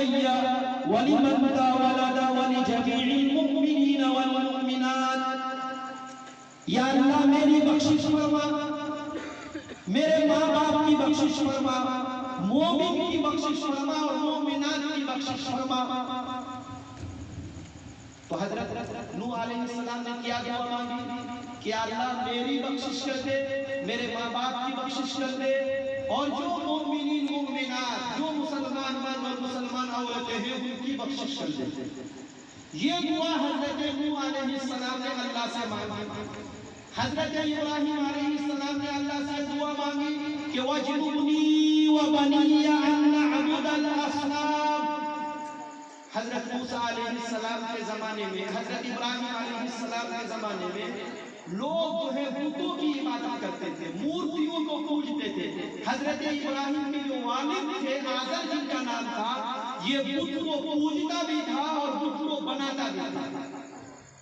إلي ولمن ذا ولد ولجميع المؤمنين والمؤمنات. یا اللہ میری بخشش فرما، میرے ماں باپ کی بخشش فرما، مومن کی بخشش فرما اور مومنات کی بخشش فرما. تو حضرت نوح علیہ السلام نے کیا دعا مانگی کہ اللہ میری بخشش کر دے، میرے ماں باپ کی بخشش کر دے، اور جو مومنین مومنات، جو مسلمان مرد اور مسلمان عورتیں ہیں ان کی بخشش کر دے. یہ دعا حضرت نوح علیہ السلام نے اللہ سے مانگی. حضرت ابراہیم علیہ السلام نے اللہ سے دعا مانگی کہ وَاجْنُبْنِي وَبَنِيَّ أَن نَّعْبُدَ الْأَصْنَامَ. حضرت موسیٰ علیہ السلام کے زمانے میں، حضرت ابراہیم علیہ السلام کے زمانے میں لوگ جو ہے بتوں کی عبادت کرتے تھے، مورتیوں کو پوجتے تھے. حضرت ابراہیم کے جو والد تھے آزر جن کا نام تھا، یہ بت کو پوجتا بھی تھا اور بت کو بناتا بھی تھا.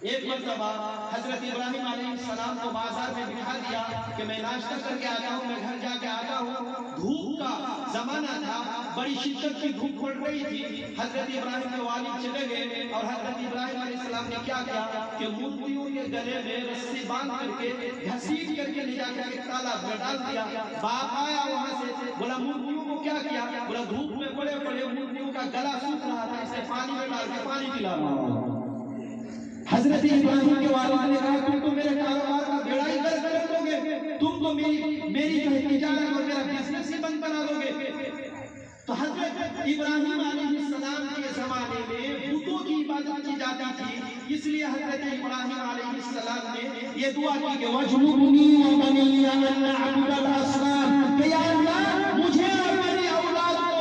ایک مرتبہ حضرت ابراہیم علیہ السلام کو بازار میں بٹھا دیا کہ میں ناشتہ کر کے آتا ہوں، میں گھر جا کے آتا ہوں. دھوپ کا زمانہ تھا، بڑی شدت کی دھوپ پڑ رہی تھی. حضرت ابراہیم کے والد چلے گئے اور حضرت ابراہیم علیہ السلام نے کیا کیا کہ مورتیوں کے گلے میں رسی باندھ کر کے گھسیٹ کر کے لے جا کر ایک تالاب میں ڈال دیا. باپ آیا وہاں سے، بولا مورتیوں کو کیا کیا؟ بولا دھوپ میں پڑے پڑے مورتیوں کا گلا سوکھ رہا تھا، اسے پانی میں ڈال کے پانی پلا رہا ہوں. حضرت ابراہیم کے والد نے کہا تم تو میرے کاروبار کا بیڑا ہی گرک کر دو گے، تم تو میری جو ہے تجارت اور میرا بزنس ہی بند کرا دو گے. تو حضرت ابراہیم علیہ السلام کے زمانے میں بتوں کی عبادت کی جاتی تھی، اس لیے حضرت ابراہیم علیہ السلام نے یہ دعا کی کہ وَاجْنُبْنِي وَبَنِيَّ أَن نَّعْبُدَ الْأَصْنَامَ، کہ یا اللہ مجھے اور میری اولاد کو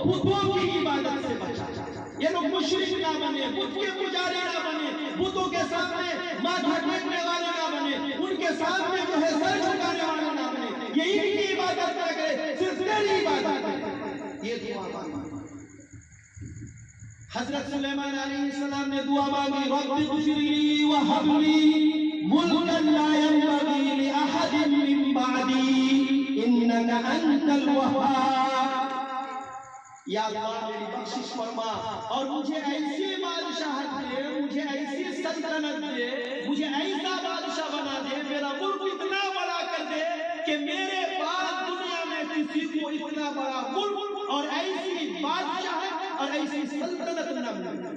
بتوں کی عبادت سے بچا. یہ لوگ مشرک نہ بنے، بت کے پجاری نہ بنے، بتوں کے سامنے ماتھا ٹیکنے والے نہ بنے، ان کے سامنے جو ہے سر جھکانے والے نہ بنے. یہ ان کی عبادت نہ کرے، صرف تیری عبادت کرے. یہ دعا مانگی. حضرت سلیمان علیہ السلام نے دعا مانگی رب اغفر لی وہب لی ملکا لا ينبغی لأحد من بعدی انک انت الوہاب. یا اللہ میری بخشش فرما اور مجھے ایسی بادشاہت دے، مجھے ایسی سلطنت دے، مجھے ایسا بادشاہ بنا دے، میرا ملک اتنا بڑا کر دے کہ میرے بعد دنیا میں کسی کو اتنا بڑا ملک اور ایسی بادشاہت اور ایسی سلطنت نہ ملے.